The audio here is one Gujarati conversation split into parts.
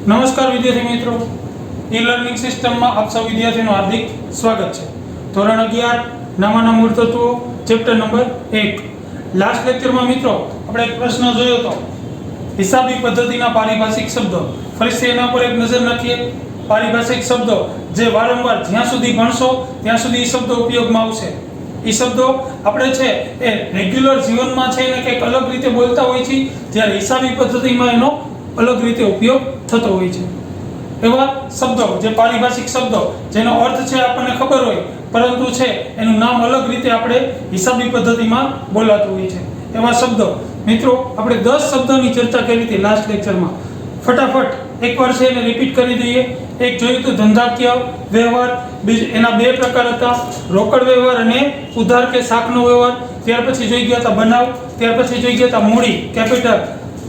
નમસ્કાર વિદ્યાર્થી મિત્રો, ઈ લર્નિંગ સિસ્ટમમાં આપ સૌ વિદ્યાર્થીનું હાર્દિક સ્વાગત છે. ધોરણ 11 નામાના મૂળ તત્વો, ચેપ્ટર નંબર 1. લાસ્ટ લેક્ચરમાં મિત્રો આપણે એક પ્રશ્ન જોયો હતો, હિસાબી પદ્ધતિના પારિભાષિક શબ્દો. ફરીથી એના પર એક નજર નાખીએ. પારિભાષિક શબ્દો જે વારંવાર જ્યાં સુધી ભણશો ત્યાં સુધી એ શબ્દો ઉપયોગમાં આવશે. એ શબ્દો આપણે છે એ રેગ્યુલર જીવનમાં છે એને કંઈક અલગ રીતે બોલતા હોય છે, જ્યારે હિસાબી પદ્ધતિમાં એનો અલગ રીતે ઉપયોગ થતો હોય છે. એવા શબ્દો જે પારિભાષિક શબ્દો જેનો અર્થ છે આપણને ખબર હોય, પરંતુ છે એનું નામ અલગ રીતે આપણે હિસાબી પદ્ધતિમાં બોલાતું હોય છે. એવા શબ્દો મિત્રો આપણે 10 શબ્દોની ચર્ચા કરી હતી લાસ્ટ લેક્ચરમાં. ફટાફટ એકવાર છે એને રિપીટ કરી દઈએ. એક જોયું તો ધંધાકીય વ્યવહાર, એના બે પ્રકાર હતા, રોકડ વ્યવહાર અને ઉધાર કે શાખનો વ્યવહાર. ત્યાર પછી જોઈ ગયા હતા બનાવ, ત્યાર પછી જોઈ ગયા હતા મૂડી કેપિટલ,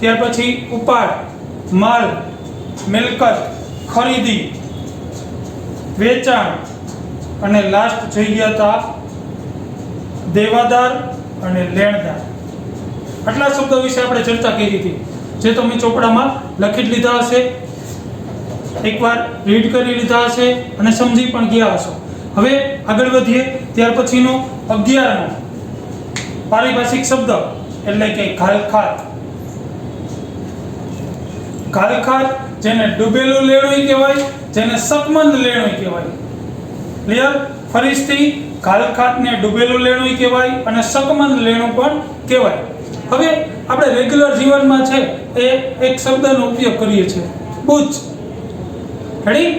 ત્યાર પછી ઉપાડ, માલ, મિલકત, ખરીદી, વેચાણ અને લાસ્ટ જોઈ ગયા હતા દેવાદાર અને લેણદાર. આટલા શબ્દો વિશે આપણે ચર્ચા કરી હતી, જે તમે ચોપડામાં લખી જ લીધા હશે, એકવાર રીડ કરી લીધા હશે અને સમજી પણ ગયા હશો. હવે આગળ વધીએ. ત્યાર પછીનો 11મો પારિભાષિક શબ્દ એટલે કે ઘાલખાત. ઘાલખાત જેને ડૂબેલું લેણું કહેવાય, જેને શકમંદ લેણું કહેવાય. ક્લિયર? ફરીથી ઘાલખાતને ડૂબેલું લેણું કહેવાય અને શકમંદ લેણું પણ કહેવાય. હવે આપણે રેગ્યુલર જીવનમાં છે એ એક શબ્દનો ઉપયોગ કરીએ છીએ, બુચ. રેડી?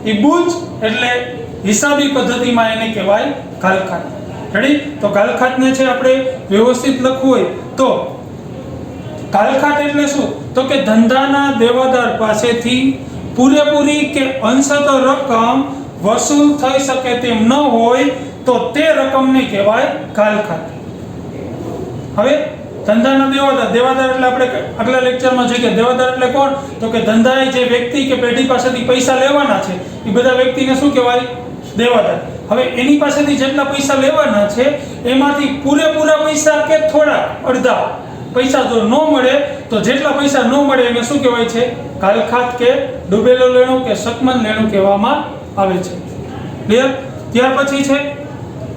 એ બુચ એટલે હિસાબી પદ્ધતિમાં એને કહેવાય ઘાલખાત. રેડી? તો ઘાલખાતને છે આપણે વ્યવસ્થિત લખવું હોય તો ઘાલખાત એટલે શું? તો કે ધંધાના દેવાદાર પાસેથી પૂરેપૂરી કે અંશતઃ રકમ વસૂલ થઈ શકે તેમ ન હોય તો તે રકમને કહેવાય ઘાલખાત. હવે ધંધાના દેવાદાર એટલે આપણે આગલા લેક્ચરમાં જોઈએ કે દેવાદાર એટલે કોણ? તો કે ધંધાએ જે વ્યક્તિ કે પેઢી પાસેથી પૈસા લેવાના છે એ બધા વ્યક્તિને શું કહેવાય? દેવાદાર. હવે એની પાસેથી જેટલા પૈસા લેવાના છે એમાંથી પૂરેપૂરા પૈસા કે થોડા અડધા પૈસા જો ન મળે તો જેટલા પૈસા ન મળે એને શું કહેવાય છે? ઘાલખાત કે ડૂબેલું લેણું કે શકમંદ લેણું કહેવામાં આવે છે. ક્લિયર? ત્યાર પછી છે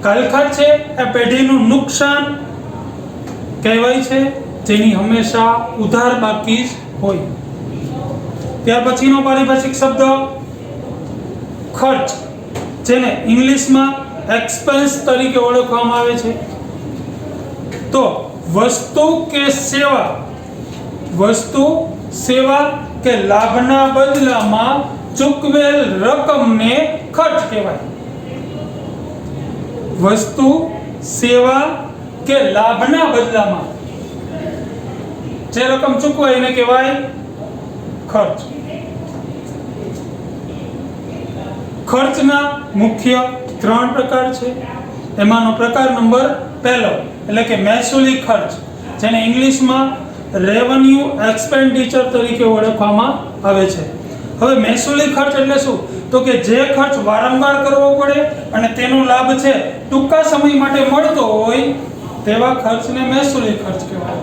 ઘાલખાત છે એ પેઢીનું નુકસાન કહેવાય છે, જેની હંમેશા ઉધાર બાકી જ હોય. ત્યાર પછીનો પારિભાષિક શબ્દ ખર્ચ, જેને ઇંગ્લિશમાં એક્સપેન્સ તરીકે ઓળખવામાં આવે છે. તો વસ્તુ કે સેવા કે લાભના બદલામાં ચૂકવેલ રકમને ખર્ચ કહેવાય. વસ્તુ, સેવા કે લાભના બદલામાં જે રકમ ચૂકવાય એને કહેવાય ખર્ચ. ખર્ચના મુખ્ય 3 પ્રકાર છે. એમાંનો પ્રકાર નંબર 1 એટલે કે મહેસૂલી ખર્ચ, જેને ઇંગ્લિશમાં રેવન્યુ એક્સપેન્ડિચર તરીકે ઓળખવામાં આવે છે. હવે મહેસૂલી ખર્ચ એટલે શું? તો કે જે ખર્ચ વારંવાર કરવો પડે અને તેનો લાભ છે ટૂંકા સમય માટે મળતો હોય તેવા ખર્ચને મહેસૂલી ખર્ચ કહેવાય.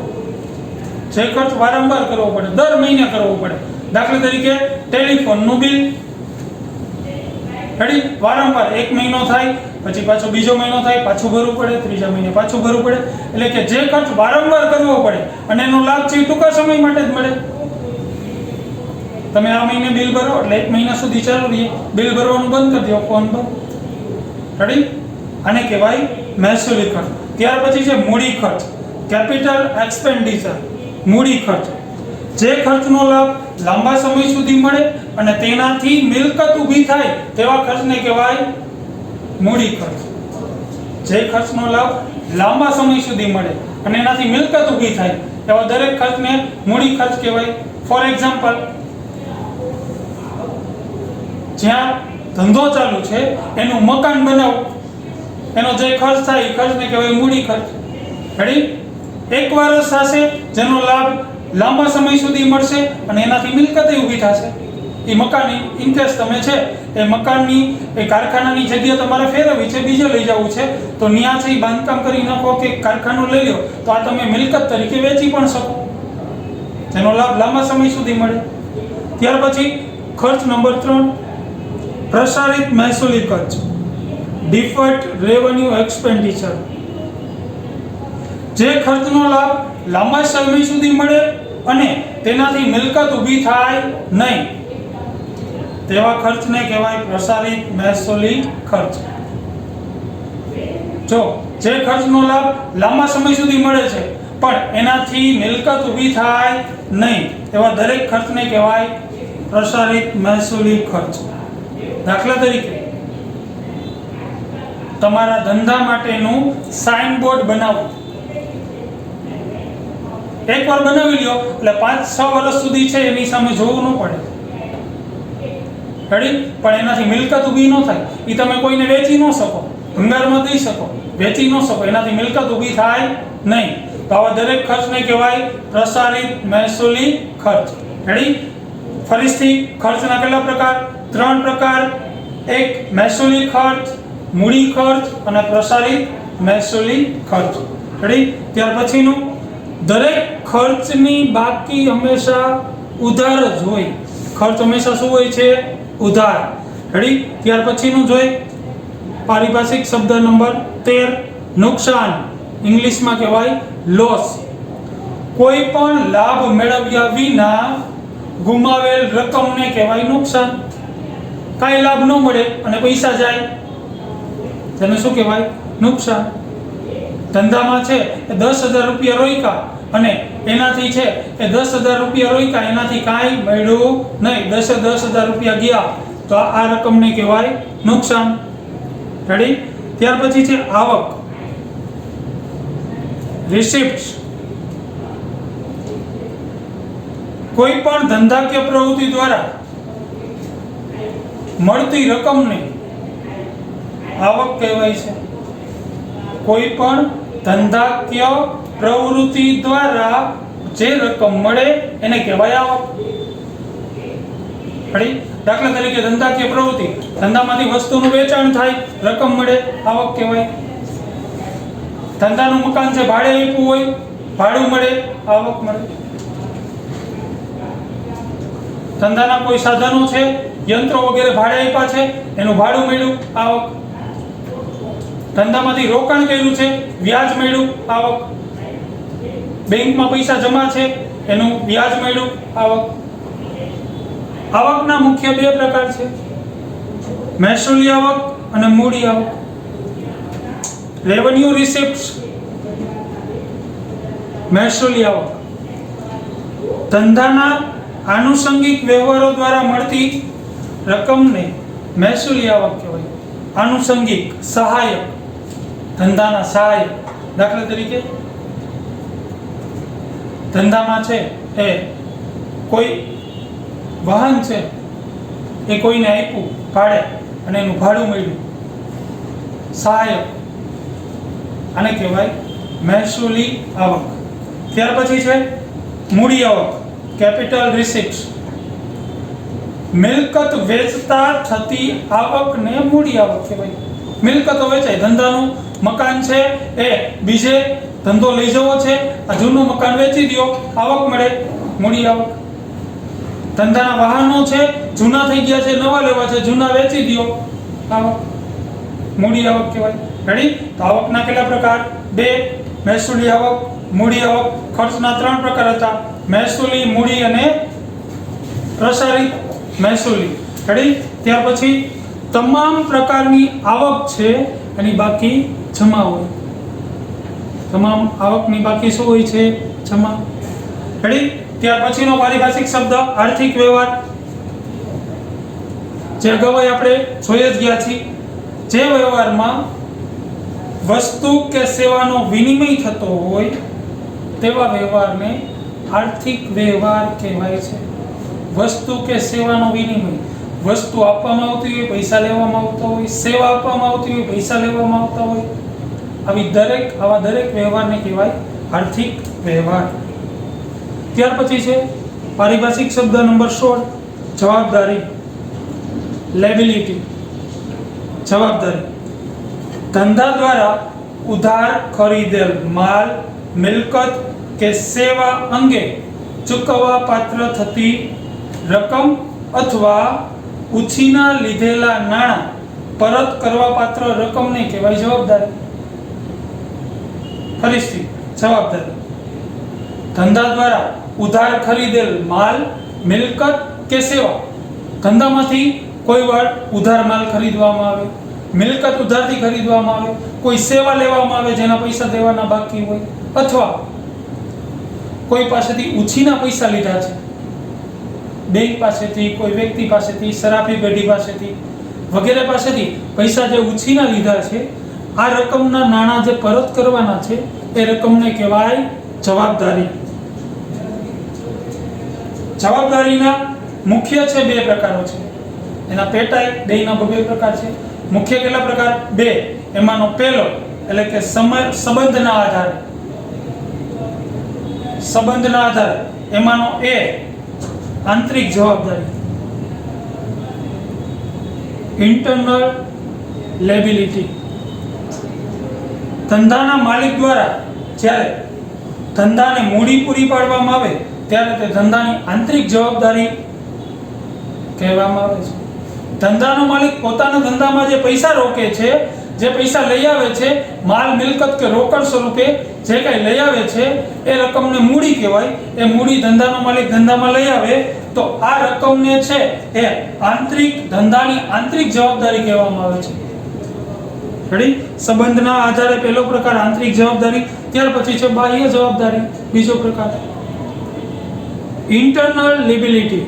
જે ખર્ચ વારંવાર કરવો પડે, દર મહિને કરવો પડે. દાખલા તરીકે ટેલિફોનનું બિલ. રેડી? વારંવાર એક મહિનો થાય પછી પાછો બીજો મહિનો થાય, પાછું ભરવું પડે, ત્રીજા મહિને પાછું ભરવું પડે. એટલે કે જે ખર્ચ વારંવાર કરવો પડે અને એનો લાભ છે ટૂંકા સમય માટે જ મળે. તમે આ મહિને બિલ ભરો એટલે 1 મહિના સુધી ચાલુ રહે, બિલ ભરવાનું બંધ કરી દો, ફોન બંધ. રેડી? આને કહેવાય મહેસૂલી ખર્ચ. ત્યાર પછી છે મૂડી ખર્ચ, કેપિટલ એક્સપેન્ડિચર. મૂડી ખર્ચ જે ખર્ચનો લાભ લાંબા સમય સુધી મળે અને તેનાથી મિલકત ઊભી થાય તેવા ખર્ચને કહેવાય મૂડી ખર્ચ. જે ખર્ચનો લાભ લાંબા સમય સુધી મળે અને એનાથી મિલકત ઊભી થાય એવા દરેક ખર્ચને મૂડી ખર્ચ કહેવાય. ફોર એક્ઝામ્પલ, જ્યાં ધંધો ચાલુ છે એનું મકાન બનાવવું, એનો જે ખર્ચ થાય એ ખર્ચને કહેવાય મૂડી ખર્ચ. રેડી? 1 વર્ષ થશે જેનો લાભ લાંબા સમય સુધી મળશે અને એનાથી મિલકત ઊભી થશે. એ મકાન ઇન કેસ તમે છે એ મકાનની એ કારખાનાની જગ્યા તમારે ફેરવવી છે, બીજે લઈ જવું છે, તો ન્યાથી બાંધકામ કરી નાખો કે કારખાનું લઈ લો તો આ તમે મિલકત તરીકે વેચી પણ શકો, જેનો લાભ લાંબા સમય સુધી મળે. ત્યાર પછી खर्च नंबर 3 प्रसारित महसूली खर्च डिफर्ड रेवन्यू एक्सपेन्डिचर जे खर्चनो लाभ लांबा समय सुधी मळे अने तेनाथी मिलकत ऊभी थाय नहीं तेवा खर्चने कहेवाय प्रसारित महसूली खर्च। जो जे खर्चनो लाभ लांबा समय सुधी मळे छे पण एनाथी मिलकत ऊभी थाय नहीं एवा दरेक खर्चने कहेवाय प्रसारित महसूली खर्च। दाखला तरीके तमारा धंधा माटेनु साइन बोर्ड बनावो एक बार बनावी ल्यो એટલે 5-6 વર્ષ સુધી છે એની સામે જોવું ન પડે રેડી પણ એનાથી મિલકત ઊભી ન થાય ઈ તમે કોઈને વેચી ન શકો ભંગારમાં દઈ શકો વેચી ન શકો એનાથી મિલકત ઊભી થાય નહીં તો આવા દરેક ખર્ચને કહેવાય પ્રસારિત મહેસૂલી ખર્ચ। રેડી ફરીથી ખર્ચના કેટલા પ્રકાર 3 પ્રકાર એક મહેસૂલી ખર્ચ મૂડી ખર્ચ અને પ્રસારિત મહેસૂલી ખર્ચ। રેડી ત્યાર પછીનું દરેક ખર્ચની બાકી હંમેશા ઉધાર જ હોય ખર્ચ હંમેશા શું હોય છે ઉધાર। રેડી ત્યાર પછીનું જોઈએ પારિભાષિક શબ્દ નંબર 13 નુકસાન ઇંગ્લિશમાં કહેવાય લોસ કોઈ પણ લાભ મેળવ્યા વિના ગુમાવેલ રકમને કહેવાય નુકસાન કાંઈ લાભ ન મળે અને પૈસા જાય તેને શું કહેવાય નુકસાન। ધંધામાં છે એ 10,000 રૂપિયા રોક્યા અને એનાથી છે એ 10,000 રૂપિયા રોક્યા એનાથી કાંઈ મળ્યું નહીં 10,000 રૂપિયા ગયા તો આ રકમને કહેવાય નુકસાન। રેડી ત્યાર પછી છે આવક રિસિપ્ટ્સ કોઈ પણ ધંધાકીય પ્રવૃત્તિ દ્વારા મળતી રકમને આવક કહેવાય છે। કોઈ પણ ધંધાકીય પ્રવૃત્તિ દ્વારા જે રકમ મળે એને કહેવાય આવક। રેડી દાખલા તરીકે ધંધાકીય પ્રવૃત્તિ ધંધામાંથી વસ્તુનું વેચાણ થાય રકમ મળે આવક કહેવાય। ધંધાનું મકાન છે ભાડે આપ્યું હોય ભાડું મળે આવક મળે। ધંધાના કોઈ સાધનો છે યંત્રો વગેરે ભાડે આપ્યા છે એનું ભાડું મળ્યું આવક। ધંધામાંથી રોકાણ કર્યું છે વ્યાજ મળ્યું આવક। બેંકમાં પૈસા જમા છે એનું વ્યાજ મળ્યું આવક। આવકના મુખ્ય 2 પ્રકાર છે મહેસૂલી આવક અને મૂડી આવક। રેવન્યુ રિસિપ્ટ્સ મહેસૂલી આવક ધંધાના આનુષંગિક વ્યવહારો દ્વારા મળતી રકમને મહેસૂલી આવક કહેવાય। આનુષંગિક સહાયક ધંધાના સહાયક દાખલા તરીકે ધંધામાં છે એ કોઈ વાહન છે એ કોઈને આપ્યું ભાડે અને એનું ભાડું મળ્યું સહાયક આને કહેવાય મહેસૂલી આવક। ત્યાર પછી છે મૂડી આવક કેપિટલ રિસિપ્ટ્સ મિલકત વેચતા થતી આવકને મૂડી આવક કહેવાય। મિલકતો વેચાય ધંધાનું મકાન છે એ બીજે ધંધો લઈ જવો છે આ જૂનું મકાન વેચી દો આવક મળે મૂડી આવક। ધંધાના વાહનો છે જૂના થઈ ગયા છે નવા લેવા છે જૂના વેચી દો આવક મૂડી આવક કહેવાય। રેડી તો આવકના કેટલા પ્રકાર 2 મહેસૂલી આવક મૂડી આવક। ખર્ચના 3 પ્રકાર હતા મહેસૂલી મૂડી અને પ્રસારિત મહેસૂલી। રેડી ત્યાર પછી તમામ પ્રકારની આવક છે એની બાકી જમા હોય તમામ આવકની બાકી શું હોય છે જમા। રેડી ત્યાર પછીનો પારિભાષિક શબ્દ આર્થિક વ્યવહાર જે અગાઉ આપણે જોઈ જ ગયા છીએ જે વ્યવહારમાં વસ્તુ કે સેવાનો વિનિમય થતો હોય તેવા વ્યવહારને આર્થિક વ્યવહાર કહેવાય છે। વસ્તુ કે સેવાનો વિનિમય વસ્તુ આપવામાં આવતી હોય પૈસા લેવામાં આવતા હોય સેવા આપવામાં આવતી હોય પૈસા લેવામાં આવતા હોય આવા દરેક વ્યવહારને કહેવાય આર્થિક વ્યવહાર। ત્યાર પછી છે પારિભાષિક શબ્દ નંબર 16 જવાબદારી લેબિલિટી જવાબદારી ધંધા દ્વારા ઉધાર ખરીદેલ માલ મિલકત કે સેવા અંગે ચૂકવવા પાત્ર થતી રકમ અથવા ઉછીના લીધેલા નાણાં પરત કરવા પાત્ર રકમને કહેવાય જવાબદારી. ફરીથી જવાબદારી. ધંધા દ્વારા ઉધાર ખરીદેલ માલ, મિલકત કે સેવા. ધંધામાંથી કોઈ વાર ઉધાર માલ ખરીદવામાં આવે, મિલકત ઉધારથી ખરીદવામાં આવે, કોઈ સેવા લેવામાં આવે જેના પૈસા દેવાના બાકી હોય, અથવા કોઈ પાસેથી ઉછીના પૈસા લીધા છે, બેંક પાસેથી, કોઈ વ્યક્તિ પાસેથી, શરાફી પેઢી પાસેથી વગેરે પાસેથી પૈસા જે ઉછીના લીધા છે, આ રકમના નાણાં જે પરત કરવાના છે એ રકમને કહેવાય જવાબદારી. જવાબદારીના મુખ્ય છે બે પ્રકારો છે. એના પેટા બેયના બે પ્રકાર છે. મુખ્ય કેટલા પ્રકાર? બે. એમાંનો પહેલો એટલે કે સંબંધના આધારે, સંબંધના આધારે એમાંનો એ આંતરિક જવાબદારી, ઇન્ટરનલ લેબિલિટી. ધંધાના માલિક દ્વારા જ્યારે ધંધાને મૂડી પૂરી પાડવામાં આવે ત્યારે તે ધંધાની આંતરિક જવાબદારી કહેવામાં આવે છે. ધંધાનો માલિક પોતાના ધંધામાં જે પૈસા રોકે છે, જે પૈસા લઈ આવે છે, માલ, મિલકત કે રોકડ સ્વરૂપે જે કંઈ લઈ આવે છે એ રકમને મૂડી કહેવાય. એ મૂડી ધંધાનો માલિક ધંધામાં લઈ આવે તો આ રકમને છે એ આંતરિક ધંધાની આંતરિક જવાબદારી કહેવામાં આવે છે. રેડી? સંબંધના આધારે પહેલો પ્રકાર આંતરિક જવાબદારી. ત્યાર પછી છે બાહ્ય જવાબદારી, બીજો પ્રકાર ઇન્ટરનલ લેબિલિટી.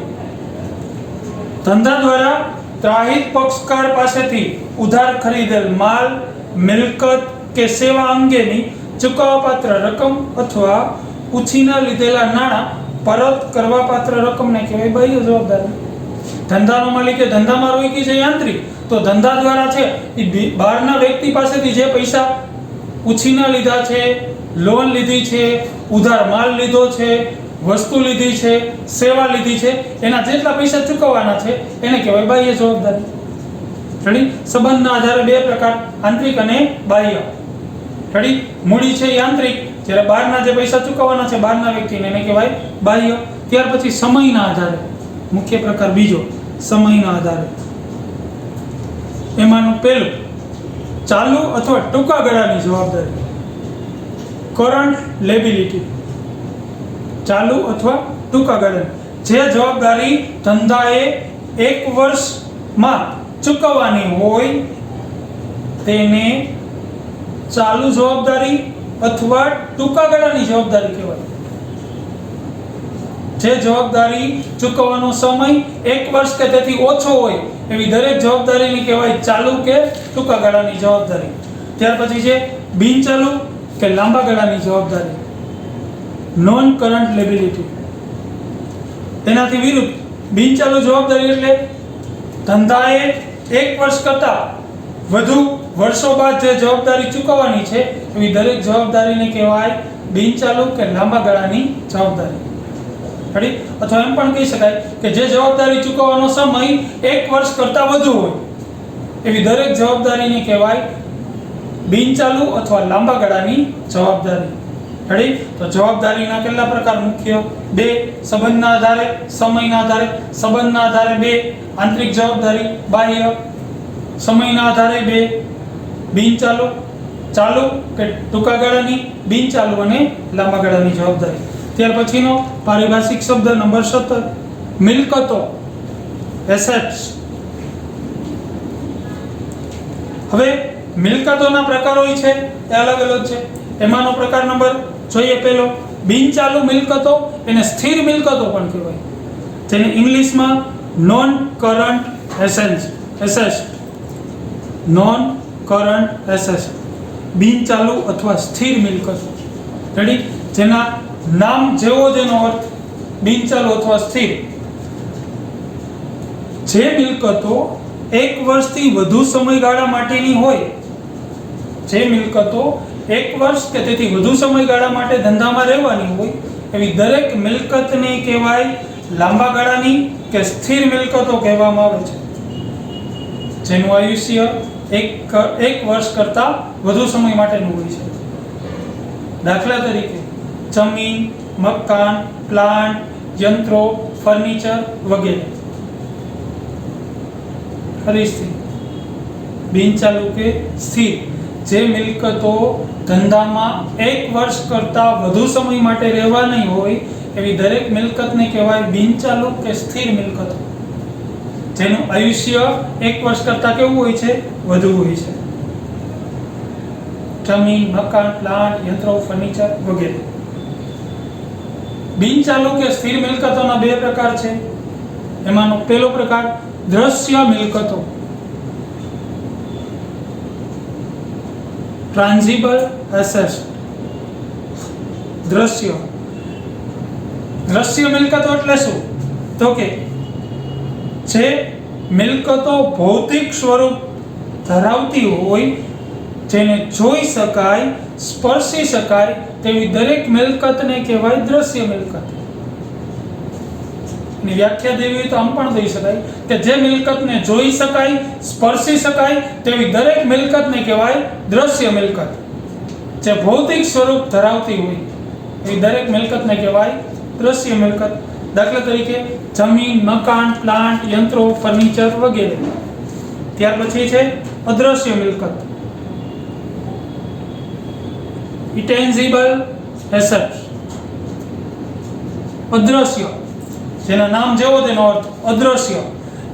ધંધા દ્વારા ત્રાહિત પક્ષકાર પાસેથી ઉધાર ખરીદેલ માલ, મિલકત કે સેવા અંગેની ચૂકવવાપાત્ર રકમ અથવા ઉછીના લીધેલા નાણાં પરત કરવાપાત્ર રકમને કહેવાય બાહ્ય જવાબદારી. ધંધાનો માલિક એ ધંધામાં રોકી છે આંતરિક, તો ધંધા દ્વારા છે એ બહારના વ્યક્તિ પાસેથી જે પૈસા ઉછીના લીધા છે, લોન લીધી છે, ઉધાર માલ લીધો છે, વસ્તુ લીધી છે, સેવા લીધી છે, એના જેટલા પૈસા ચૂકવવાના છે એને કહેવાય બાહ્ય જવાબદારી. રેડી? સંબંધના આધારે બે પ્રકાર, આંતરિક અને બાહ્ય. રેડી? મૂડી છે એ આંતરિક, જ્યારે બહારના જે પૈસા ચૂકવવાના છે બહારના વ્યક્તિને એને કહેવાય બાહ્ય. ત્યાર પછી સમયના આધારે, મુખ્ય પ્રકાર બીજો સમયના આધારે. એમાંનું પહેલું ચાલુ અથવા ટૂંકા ગાળાની જવાબદારી, કરંટ લેબિલિટી. ચાલુ અથવા ટૂંકા ગાળાની જે જવાબદારી ધંધાએ 1 વર્ષમાં ચૂકવવાની હોય તેને ચાલુ જવાબદારી અથવા ટૂંકા ગાળાની જવાબદારી કહેવાય. જે જવાબદારી ચૂકવવાનો સમય 1 વર્ષ કે તેથી ઓછો હોય એવી દરેક જવાબદારીની કહેવાય ચાલુ કે ટૂંકા ગાળાની જવાબદારી. ત્યાર પછી છે બિનચાલુ કે લાંબા ગાળાની જવાબદારી, નોન કરંટ લેબિલિટી. એનાથી વિરુદ્ધ બિનચાલુ જવાબદારી એટલે ધંધાએ 1 વર્ષ કરતા વધુ વર્ષો બાદ જે જવાબદારી ચૂકવવાની છે એવી દરેક જવાબદારીને કહેવાય બિનચાલુ કે લાંબા ગાળાની જવાબદારી. રેડી? અથવા એમ પણ કહી શકાય કે જે જવાબદારી ચૂકવવાનો સમય 1 વર્ષ કરતા વધુ હોય એવી દરેક જવાબદારીને કહેવાય બિનચાલુ અથવા લાંબા ગાળાની જવાબદારી. રેડી? તો જવાબદારીના કેટલા પ્રકાર મુખ્ય? બે. સંબંધના આધારે, સમયના આધારે. સંબંધના આધારે બે, આંતરિક જવાબદારી, બાહ્ય. સમયના આધારે બે, બિનચાલુ, ચાલુ કે ટૂંકા ગાળાની, બિનચાલુ અને લાંબા ગાળાની જવાબદારી. ત્યાર પછીનો પારિભાષિક શબ્દ નંબર 17 મિલકતો, એસેટ્સ. હવે મિલકતોના પ્રકારો છે એ અલગ અલગ છે. એમાંનો પ્રકાર નંબર જોઈએ પહેલો બિનચાલુ મિલકતો, એને સ્થિર મિલકતો પણ કહેવાય, જેને ઇંગ્લિશમાં non current assets, non current assets, બિનચાલુ અથવા સ્થિર મિલકતો. રેડી? જેના નામ જેવો જેનો અર્થ બિનચાલુ અથવા સ્થિર. જે મિલકતો 1 વર્ષથી વધુ સમયગાળા માટેની હોય, જે મિલકતો 1 વર્ષ કે તેથી વધુ સમયગાળા માટે ધંધામાં રહેવાની હોય એવી દરેક મિલકતને કહેવાય લાંબા ગાળાની કે સ્થિર મિલકતો કહેવામાં આવે છે, જેનું આયુષ્ય 1 વર્ષ કરતા વધુ સમય માટેનું હોય છે. દાખલા તરીકે જમીન, મકાન, પ્લાન્ટ, યંત્રો, ફર્નિચર વગેરે. ફરીથી બિનચાલુ કે સ્થિર જે મિલકતો ધંધામાં 1 વર્ષ કરતા વધુ સમય માટે રહેવાની હોય એવી દરેક મિલકતને કહેવાય બિનચાલુ કે સ્થિર મિલકતો, જેનું આયુષ્ય 1 વર્ષ કરતા કેવું હોય છે? વધુ હોય છે. જમીન, મકાન, પ્લાન્ટ, યંત્રો, ફર્નિચર વગેરે. બિનચાલુ કે સ્થિર મિલકતોના 2 પ્રકાર છે. એમાંનો પહેલો પ્રકાર દ્રશ્ય મિલકતો, ટ્રાન્ઝિબલ એસેટ્સ. દ્રશ્ય મિલકતો એટલે શું? તો કે જે મિલકતો ભૌતિક સ્વરૂપ ધરાવતી હોય, જેને જોઈ શકાય, સ્પર્શી શકાય તેવી દરેક મિલકતને કહેવાય દ્રશ્ય મિલકત. ની વ્યાખ્યા દેવી હોય તો આમ પણ દઈ શકાય કે જે મિલકતને જોઈ શકાય, સ્પર્શી શકાય તેવી દરેક મિલકતને કહેવાય દ્રશ્ય મિલકત. જે ભૌતિક સ્વરૂપ ધરાવતી હોય એવી દરેક મિલકતને કહેવાય દ્રશ્ય મિલકત. દાખલા તરીકે જમીન, મકાન, પ્લાન્ટ, યંત્રો, ફર્નિચર વગેરે. ત્યાર પછી છે અદ્રશ્ય મિલકત, ઇન્ટેન્જિબલ એસેટ્સ. અદ્રશ્ય, જેના નામ જેવો તેનો અર્થ અદ્રશ્ય.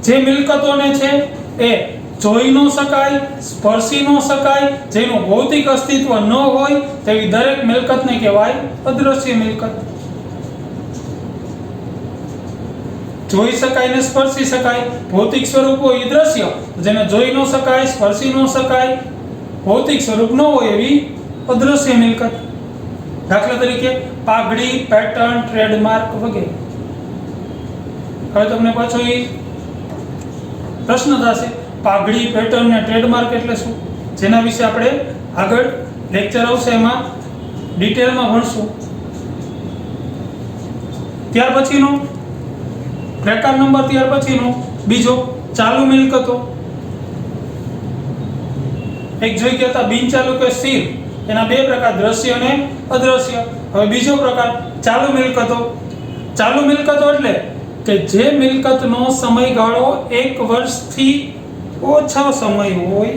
જે મિલકતોને છે એ જોઈ ન શકાય, સ્પર્શી ન શકાય, જેનું ભૌતિક અસ્તિત્વ ન હોય તેવી દરેક મિલકતને કહેવાય અદ્રશ્ય મિલકત. જોઈ શકાય ને સ્પર્શી શકાય, ભૌતિક સ્વરૂપ હોય એ દ્રશ્ય, જેને જોઈ ન શકાય, સ્પર્શી ન શકાય, ભૌતિક સ્વરૂપ ન હોય એવી અદ્રશ્ય મિલકત. દાખલા તરીકે પાઘડી, પેટર્ન, ટ્રેડમાર્ક વગેરે. હવે તમને પાછો એ પ્રશ્ન થશે, પાઘડી, પેટર્ન ને ટ્રેડમાર્ક એટલે શું? જેના વિશે આપણે આગળ લેક્ચર આવશે એમાં ડિટેલમાં ભણશું. ત્યાર પછીનો પ્રકાર નંબર બીજો ચાલુ મિલકતો. એક જોઈ ગયા હતા બિનચાલુ કે સ્થિર, એના 2 પ્રકાર દ્રશ્ય અને અદ્રશ્ય. હવે બીજો પ્રકાર ચાલુ મિલકતો. ચાલુ મિલકતો એટલે કે જે મિલકતનો સમયગાળો 1 વર્ષથી ઓછો સમય હોય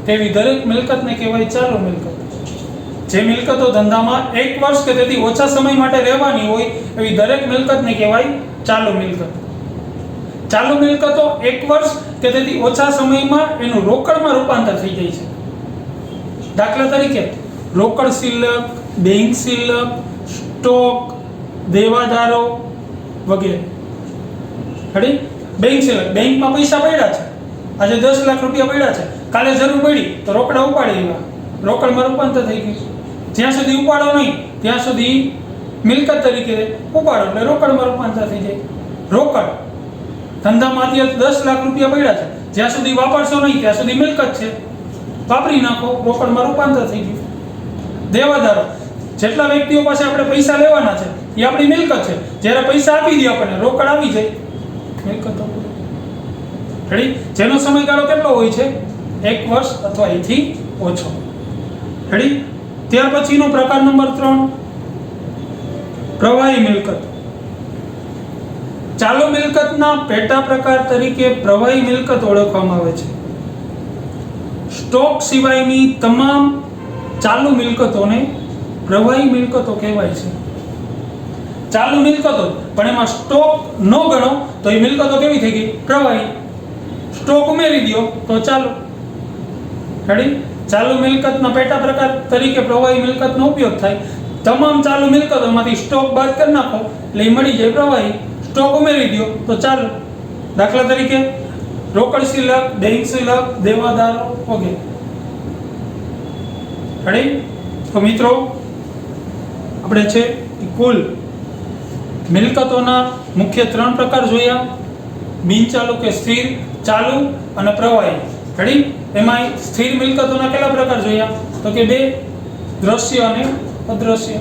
તેવી દરેક મિલકતને કહેવાય ચાલુ મિલકત. જે મિલકતો ધંધામાં 1 વર્ષ કે તેથી ઓછા સમય માટે રહેવાની હોય એવી દરેક મિલકતને કહેવાય ચાલુ મિલકત. ચાલુ મિલકતો 1 વર્ષ કે તેથી ઓછા સમયમાં એનું રોકડમાં રૂપાંતર થઈ જાય છે. દાખલા તરીકે રોકડ શિલ્લક, બેંક શિલ્લક, સ્ટોક, દેવાદારો વગેરે. બેંક શિલ્લક, બેંકમાં પૈસા પડ્યા છે, આજે 10 લાખ રૂપિયા પડ્યા છે, કાલે જરૂર પડી તો રોકડા ઉપાડી લેવા, રોકડમાં રૂપાંતર થઈ ગયું. જ્યાં સુધી ઉપાડો નહીં ત્યાં સુધી મિલકત તરીકે ઉપાડો એટલે રોકડમાં રૂપાંતર થઈ જાય. રોકડ ધંધામાં અત્યારે 10 લાખ રૂપિયા પડ્યા છે, જ્યાં સુધી વાપરશો નહીં ત્યાં સુધી મિલકત છે, વાપરી નાખો, રોકડમાં રૂપાંતર થઈ ગયું. દેવાદારો, જેટલા વ્યક્તિઓ પાસે આપણે પૈસા લેવાના છે એ આપણી મિલકત છે, જ્યારે પૈસા આપી દે આપણને રોકડ આવી જાય, મિલકત. જેનો સમયગાળો કેટલો હોય છે? 1 વર્ષ અથવા એથી ઓછો. ત્યાર પછીનો પ્રકાર નંબર 3 પ્રવાહી મિલકત. ચાલુ મિલકતના પેટા પ્રકાર તરીકે પ્રવાહી મિલકત ઓળખવામાં આવે છે. સ્ટોક સિવાયની તમામ ચાલુ મિલકતોને પ્રવાહી મિલકતો કહેવાય છે. ચાલુ મિલકતો પણ એમાં સ્ટોક ન ગણો તો એ મિલકતો કેવી થઈ ગઈ? પ્રવાહી. સ્ટોક ઉમેરી દો તો ચાલુ. ચાલુ મિલકતના પેટા પ્રકાર તરીકે પ્રવાહી મિલકતનો ઉપયોગ થાય. તમામ ચાલુ મિલકતોમાંથી સ્ટોક બાદ કરી નાખો એટલે મળી જાય પ્રવાહી. સ્ટોક ઉમેરી દો તો ચાલુ. દાખલા તરીકે રોકડ શિલ્લક, બેંક શિલ્લક, દેવાદારો વગેરે. તો મિત્રો આપણે છે કુલ મિલકતોના મુખ્ય 3 પ્રકાર જોયા: બિનચાલુ કે સ્થિર, ચાલુ અને પ્રવાહી. એમાં સ્થિર મિલકતોના કેટલા પ્રકાર જોયા? તો કે 2, દ્રશ્ય અને અદ્રશ્ય.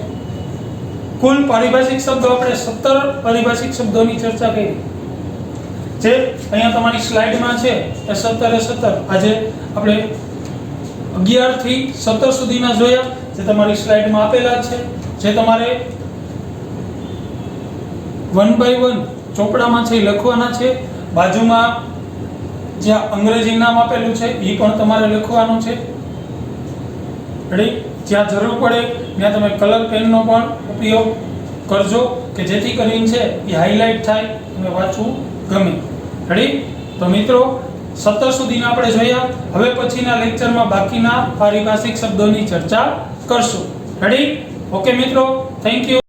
કુલ પારિભાષિક શબ્દો આપણે 17 પારિભાષિક શબ્દોની ચર્ચા કરી, જે અહીંયા તમારી સ્લાઇડમાં છે એ 17 આજે આપણે 11 થી 17 સુધીના જોયા, જે તમારી સ્લાઇડમાં આપેલા છે, જે તમારે 1 by 1 ચોપડામાં છે લખવાના છે. બાજુમાં જ્યાં અંગ્રેજી નામ આપેલું છે એ પણ તમારે લખવાનું છે. રેડી? જ્યાં જરૂર પડે ત્યાં તમે કલર પેનનો પણ ઉપયોગ કરજો કે જેથી કરીને છે એ હાઇલાઇટ થાય અને વાંચવું ગમે. રેડી? તો મિત્રો 17 સુધીના આપણે જોયા. હવે પછીના લેક્ચરમાં બાકીના પારિભાષિક શબ્દોની ચર્ચા કરશું. રેડી? ઓકે મિત્રો, થેન્ક યુ.